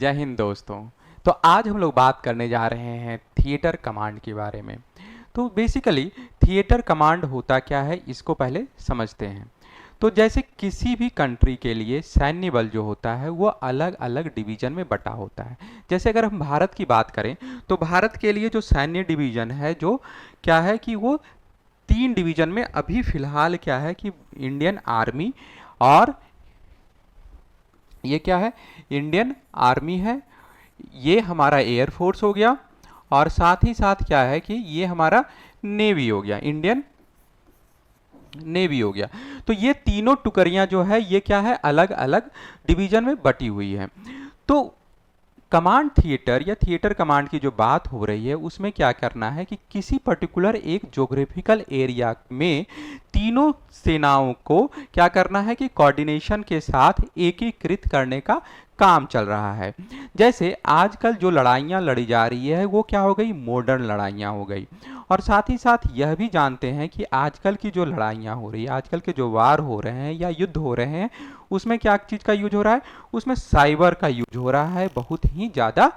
जय हिंद दोस्तों। तो आज हम लोग बात करने जा रहे हैं थिएटर कमांड के बारे में। तो बेसिकली थिएटर कमांड होता क्या है, इसको पहले समझते हैं। तो जैसे किसी भी कंट्री के लिए सैन्य बल जो होता है वो अलग अलग डिवीजन में बटा होता है। जैसे अगर हम भारत की बात करें तो भारत के लिए जो सैन्य डिवीजन है जो क्या है कि वो 3 डिवीजन में अभी फिलहाल क्या है कि इंडियन आर्मी और ये क्या है, इंडियन आर्मी है, ये हमारा एयरफोर्स हो गया, और साथ ही साथ क्या है कि ये हमारा नेवी हो गया, इंडियन नेवी हो गया। तो ये तीनों टुकड़ियां जो है ये क्या है, अलग अलग डिवीजन में बटी हुई है। तो कमांड थिएटर या थिएटर कमांड की जो बात हो रही है उसमें क्या करना है कि किसी पर्टिकुलर एक ज्योग्राफिकल एरिया में तीनों सेनाओं को क्या करना है कि कोऑर्डिनेशन के साथ एकीकृत करने का काम चल रहा है। जैसे आजकल जो लड़ाइयाँ लड़ी जा रही है वो क्या हो गई, मॉडर्न लड़ाइयाँ हो गई। और साथ ही साथ यह भी जानते हैं कि आजकल की जो लड़ाइयाँ हो रही है, आजकल के जो वार हो रहे हैं या युद्ध हो रहे हैं, उसमें क्या चीज़ का यूज हो रहा है, उसमें साइबर का यूज हो रहा है बहुत ही ज़्यादा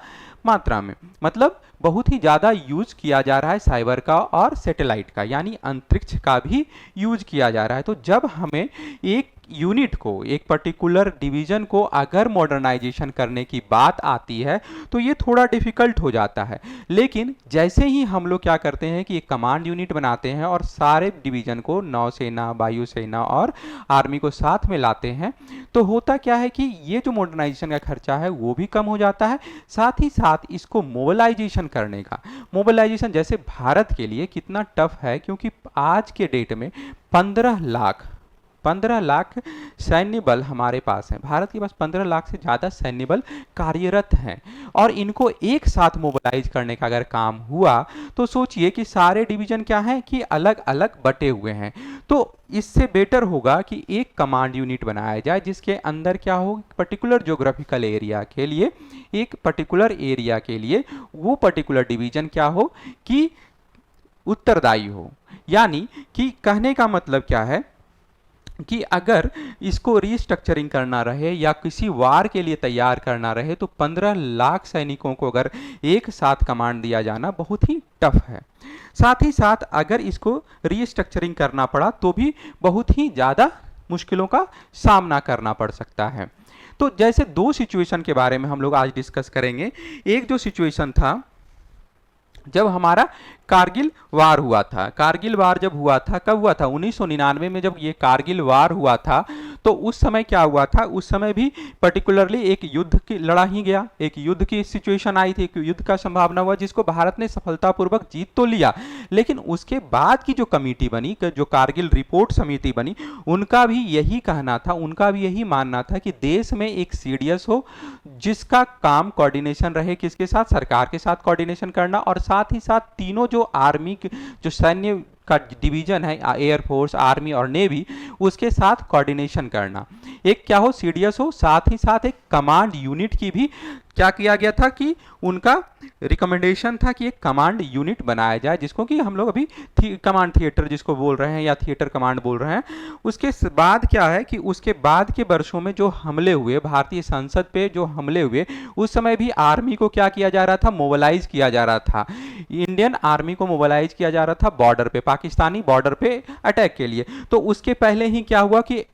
मात्रा में। मतलब बहुत ही ज़्यादा यूज किया जा रहा है साइबर का और सैटेलाइट का, यानी अंतरिक्ष का भी यूज किया जा रहा है। तो जब हमें एक यूनिट को, एक पर्टिकुलर डिवीजन को अगर मॉडर्नाइजेशन करने की बात आती है तो ये थोड़ा डिफिकल्ट हो जाता है। लेकिन जैसे ही हम लोग क्या करते हैं कि एक कमांड यूनिट बनाते हैं और सारे डिवीजन को, नौसेना, वायुसेना और आर्मी को साथ में लाते हैं, तो होता क्या है कि ये जो मॉडर्नाइजेशन का खर्चा है वो भी कम हो जाता है। साथ ही साथ इसको मोबिलाइजेशन करने का, मोबिलाइजेशन जैसे भारत के लिए कितना टफ है, क्योंकि आज के डेट में 15 लाख सैन्य बल हमारे पास है। भारत के पास 15 लाख से ज़्यादा सैन्य बल कार्यरत हैं, और इनको एक साथ मोबिलाइज करने का अगर काम हुआ तो सोचिए कि सारे डिवीजन क्या हैं कि अलग अलग बटे हुए हैं। तो इससे बेटर होगा कि एक कमांड यूनिट बनाया जाए जिसके अंदर क्या हो, पर्टिकुलर ज्योग्राफिकल एरिया के लिए, एक पर्टिकुलर एरिया के लिए वो पर्टिकुलर डिवीजन क्या हो कि उत्तरदायी हो। यानी कि कहने का मतलब क्या है कि अगर इसको रीस्ट्रक्चरिंग करना रहे या किसी वार के लिए तैयार करना रहे तो 15 लाख सैनिकों को अगर एक साथ कमांड दिया जाना बहुत ही टफ है। साथ ही साथ अगर इसको रीस्ट्रक्चरिंग करना पड़ा तो भी बहुत ही ज़्यादा मुश्किलों का सामना करना पड़ सकता है। तो जैसे 2 सिचुएशन के बारे में हम लोग आज डिस्कस करेंगे। एक जो सिचुएशन था जब हमारा कारगिल वार हुआ था। कारगिल वार जब हुआ था, कब हुआ था, 1999 में जब ये कारगिल वार हुआ था, तो उस समय क्या हुआ था, उस समय भी पर्टिकुलरली एक युद्ध की लड़ा ही गया, एक युद्ध की सिचुएशन आई थी, एक युद्ध का संभावना हुआ जिसको भारत ने सफलतापूर्वक जीत तो लिया। लेकिन उसके बाद की जो कमेटी बनी, जो कारगिल रिपोर्ट समिति बनी, उनका भी यही कहना था, उनका भी यही मानना था कि देश में एक सीडीएस हो जिसका काम कोऑर्डिनेशन रहे, किसके साथ, सरकार के साथ कोऑर्डिनेशन करना, और साथ ही साथ तीनों जो आर्मी जो सैन्य का डिवीजन है, एयरफोर्स, आर्मी और नेवी, उसके साथ कोऑर्डिनेशन करना। एक क्या हो, सीडीएस हो, साथ ही साथ एक कमांड यूनिट की भी क्या किया गया था कि उनका रिकमेंडेशन था कि एक कमांड यूनिट बनाया जाए, जिसको कि हम लोग अभी कमांड थिएटर जिसको बोल रहे हैं या थिएटर कमांड बोल रहे हैं। उसके बाद क्या है कि उसके बाद के वर्षों में जो हमले हुए, भारतीय संसद पे जो हमले हुए, उस समय भी आर्मी को क्या किया जा रहा था, मोबिलाइज किया जा रहा था। इंडियन आर्मी को मोबिलाइज किया जा रहा था बॉर्डर पे, पाकिस्तानी बॉर्डर पे अटैक के लिए। तो उसके पहले ही क्या हुआ कि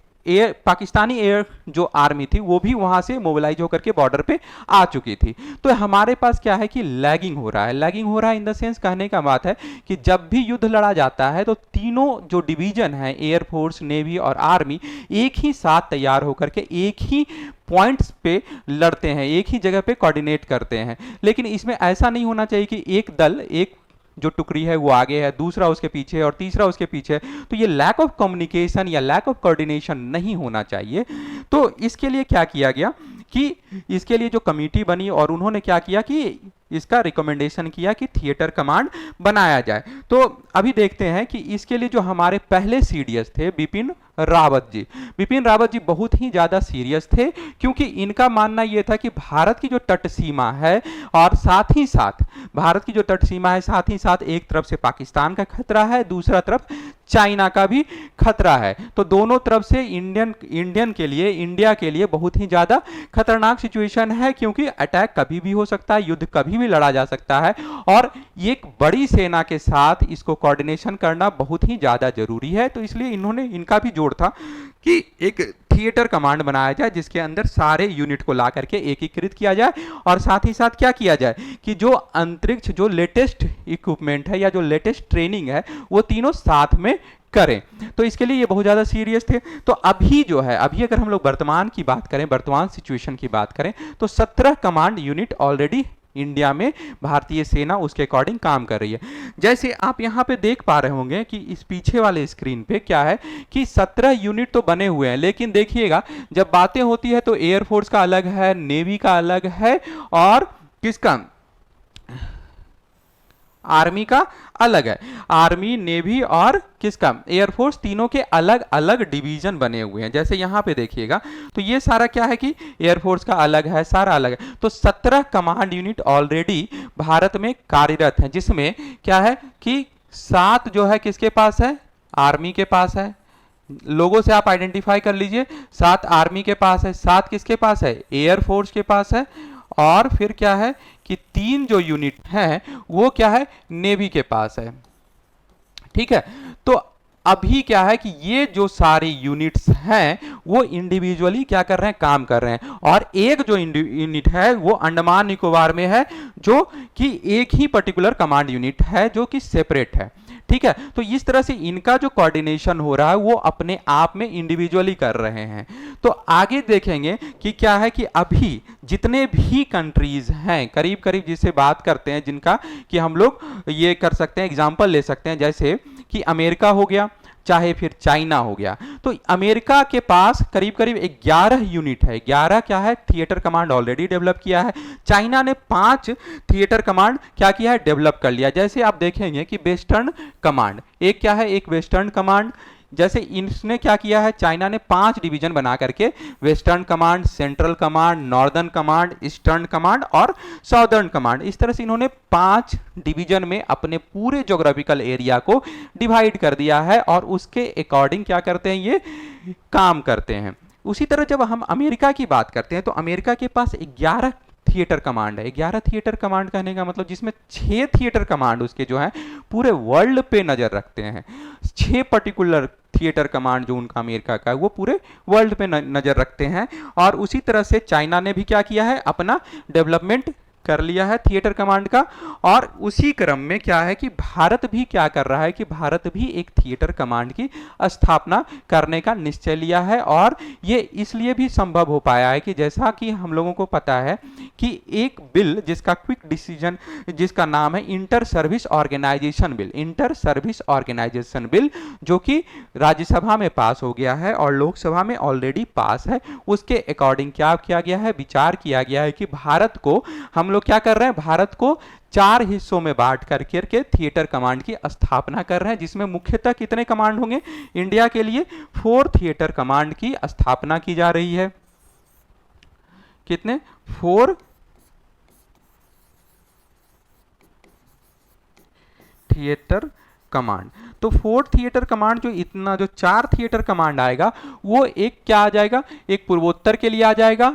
पाकिस्तानी एयर जो आर्मी थी वो भी वहां से मोबिलाइज होकर के बॉर्डर पे आ चुकी थी। तो हमारे पास क्या है कि लैगिंग हो रहा है। लैगिंग हो रहा है इन द सेंस, कहने का बात है कि जब भी युद्ध लड़ा जाता है तो तीनों जो डिवीजन है, एयरफोर्स, नेवी और आर्मी, एक ही साथ तैयार होकर के एक ही पॉइंट्स पे लड़ते हैं, एक ही जगह पे कोऑर्डिनेट करते हैं। लेकिन इसमें ऐसा नहीं होना चाहिए कि एक दल, एक जो टुकड़ी है वो आगे है, दूसरा उसके पीछे और तीसरा उसके पीछे। तो ये लैक ऑफ कम्युनिकेशन या लैक ऑफ कोऑर्डिनेशन नहीं होना चाहिए। तो इसके लिए क्या किया गया कि इसके लिए जो कमेटी बनी और उन्होंने क्या किया कि इसका रिकमेंडेशन किया कि थिएटर कमांड बनाया जाए। तो अभी देखते हैं कि इसके लिए जो हमारे पहले सीडीएस थे, बिपिन रावत जी। बिपिन रावत जी बहुत ही ज्यादा सीरियस थे, क्योंकि इनका मानना यह था कि भारत की जो तट सीमा है और साथ ही साथ भारत की जो तट सीमा है, साथ ही साथ एक तरफ से पाकिस्तान का खतरा है, दूसरा तरफ चाइना का भी खतरा है। तो दोनों तरफ से इंडिया के लिए बहुत ही ज्यादा खतरनाक सिचुएशन है, क्योंकि अटैक कभी भी हो सकता है, युद्ध कभी भी लड़ा जा सकता है, और एक बड़ी सेना के साथ इसको कोऑर्डिनेशन करना बहुत ही ज्यादा जरूरी है। तो इसलिए इन्होंने, इनका भी जोर था कि एक थिएटर कमांड बनाया जाए, जिसके अंदर सारे यूनिट को ला करके एकीकृत किया जाए, और साथ ही साथ क्या किया जाए कि जो अंतरिक्ष, जो लेटेस्ट इक्विपमेंट है या जो लेटेस्ट ट्रेनिंग है, वो तीनों साथ में करें। तो इसके लिए ये बहुत ज्यादा सीरियस थे। तो अभी जो है, अभी अगर हम लोग वर्तमान की बात करें, वर्तमान सिचुएशन की बात करें, तो 17 कमांड यूनिट ऑलरेडी इंडिया में भारतीय सेना उसके अकॉर्डिंग काम कर रही है। जैसे आप यहां पे देख पा रहे होंगे कि इस पीछे वाले स्क्रीन पे क्या है कि 17 यूनिट तो बने हुए हैं, लेकिन देखिएगा जब बातें होती है तो एयरफोर्स का अलग है, नेवी का अलग है, और किसका, आर्मी का अलग है। आर्मी, नेवी और किसका, एयरफोर्स, तीनों के अलग अलग डिवीजन बने हुए हैं। जैसे यहां पे देखिएगा तो ये सारा क्या है कि एयरफोर्स का अलग है, सारा अलग है। तो 17 कमांड यूनिट ऑलरेडी भारत में कार्यरत हैं, जिसमें क्या है कि 7 जो है किसके पास है, आर्मी के पास है। लोगों से आप आइडेंटिफाई कर लीजिए, 7 आर्मी के पास है, 7 किसके पास है, एयरफोर्स के पास है, और फिर क्या है कि 3 जो यूनिट हैं वो क्या है, नेवी के पास है। ठीक है, तो अभी क्या है कि ये जो सारे यूनिट्स हैं वो इंडिविजुअली क्या कर रहे हैं, काम कर रहे हैं, और एक जो यूनिट है वो अंडमान निकोबार में है, जो कि एक ही पर्टिकुलर कमांड यूनिट है जो कि सेपरेट है। ठीक है, तो इस तरह से इनका जो कोऑर्डिनेशन हो रहा है वो अपने आप में इंडिविजुअली कर रहे हैं। तो आगे देखेंगे कि क्या है कि अभी जितने भी कंट्रीज हैं करीब करीब जिससे बात करते हैं, जिनका कि हम लोग ये कर सकते हैं, एग्जांपल ले सकते हैं, जैसे कि अमेरिका हो गया, चाहे फिर चाइना हो गया। तो अमेरिका के पास करीब करीब 11 यूनिट है, 11 क्या है, थिएटर कमांड ऑलरेडी डेवलप किया है। चाइना ने 5 थिएटर कमांड क्या किया है, डेवलप कर लिया। जैसे आप देखेंगे कि वेस्टर्न कमांड, एक क्या है, एक वेस्टर्न कमांड, जैसे इसने क्या किया है, चाइना ने 5 डिवीजन बना करके western command, central command, northern command, eastern command और साउदर्न कमांड, इस तरह से इन्होंने 5 डिवीजन में अपने पूरे ज्योग्राफिकल एरिया को डिवाइड कर दिया है, और उसके अकॉर्डिंग क्या करते हैं, ये काम करते हैं। उसी तरह जब हम अमेरिका की बात करते हैं तो अमेरिका के पास 11 थिएटर कमांड है। 11 थिएटर कमांड कहने का मतलब जिसमें 6 थिएटर कमांड उसके जो है पूरे वर्ल्ड पे नजर रखते हैं। 6 पर्टिकुलर थिएटर कमांड जो उनका अमेरिका का है वो पूरे वर्ल्ड पे नजर रखते हैं। और उसी तरह से चाइना ने भी क्या किया है, अपना डेवलपमेंट कर लिया है थिएटर कमांड का। और उसी क्रम में क्या है कि भारत भी क्या कर रहा है कि भारत भी एक थिएटर कमांड की स्थापना करने का निश्चय लिया है। और ये इसलिए भी संभव हो पाया है कि जैसा कि हम लोगों को पता है कि एक बिल जिसका क्विक डिसीजन, जिसका नाम है inter service organisation bill, inter service organisation bill, जो कि राज्यसभा में पास हो गया है और लोकसभा में ऑलरेडी पास है। उसके अकॉर्डिंग क्या किया गया है, विचार किया गया है कि भारत को, हम लोग क्या कर रहे हैं, भारत को 4 हिस्सों में बांट करके थिएटर कमांड की स्थापना कर रहे हैं, जिसमें मुख्यतः कितने कमांड होंगे, इंडिया के लिए 4 थिएटर कमांड की स्थापना की जा रही है। कितने, 4 थिएटर कमांड। तो 4 थिएटर कमांड जो इतना, जो 4 थिएटर कमांड आएगा वो एक क्या आ जाएगा, एक पूर्वोत्तर के लिए आ जाएगा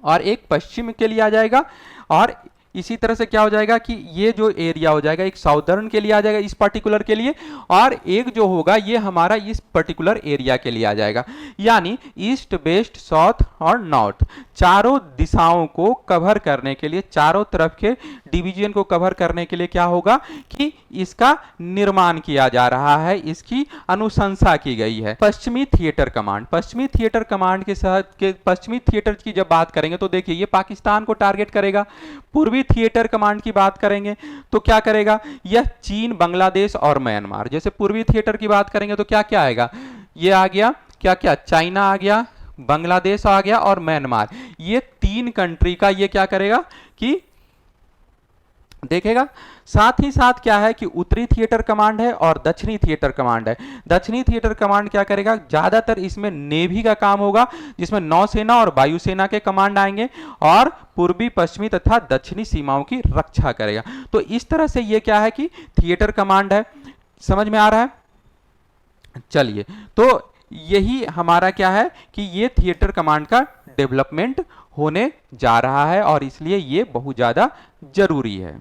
और एक पश्चिम के लिए आ जाएगा, और इसी तरह से क्या हो जाएगा कि ये जो एरिया हो जाएगा एक साउदर्न के लिए आ जाएगा इस पर्टिकुलर के लिए, और एक जो होगा ये हमारा इस पर्टिकुलर एरिया के लिए आ जाएगा। यानी ईस्ट, वेस्ट, साउथ और नॉर्थ, चारों दिशाओं को कवर करने के लिए, चारों तरफ के डिवीजन को कवर करने के लिए क्या होगा कि इसका निर्माण किया जा रहा है, इसकी अनुशंसा की गई है। पश्चिमी थिएटर कमांड, पश्चिमी थिएटर कमांड के साथ के पश्चिमी थिएटर की जब बात करेंगे तो देखिए ये पाकिस्तान को टारगेट करेगा। पूर्वी थिएटर कमांड की बात करेंगे तो क्या करेगा, यह चीन, बांग्लादेश और म्यांमार। जैसे पूर्वी थिएटर की बात करेंगे तो क्या क्या आएगा, ये आ गया क्या क्या, चाइना आ गया, बांग्लादेश आ गया और म्यांमार। ये 3 कंट्री का ये क्या करेगा कि देखेगा। साथ ही साथ क्या है कि उत्तरी थिएटर कमांड है और दक्षिणी थिएटर कमांड है। दक्षिणी थिएटर कमांड क्या करेगा, ज्यादातर इसमें नेवी का काम होगा, जिसमें नौसेना और वायुसेना के कमांड आएंगे और पूर्वी पश्चिमी तथा दक्षिणी सीमाओं की रक्षा करेगा। तो इस तरह से ये क्या है कि थिएटर कमांड है। समझ में आ रहा है? चलिए, तो यही हमारा क्या है कि ये थिएटर कमांड का डेवलपमेंट होने जा रहा है और इसलिए ये बहुत ज्यादा जरूरी है।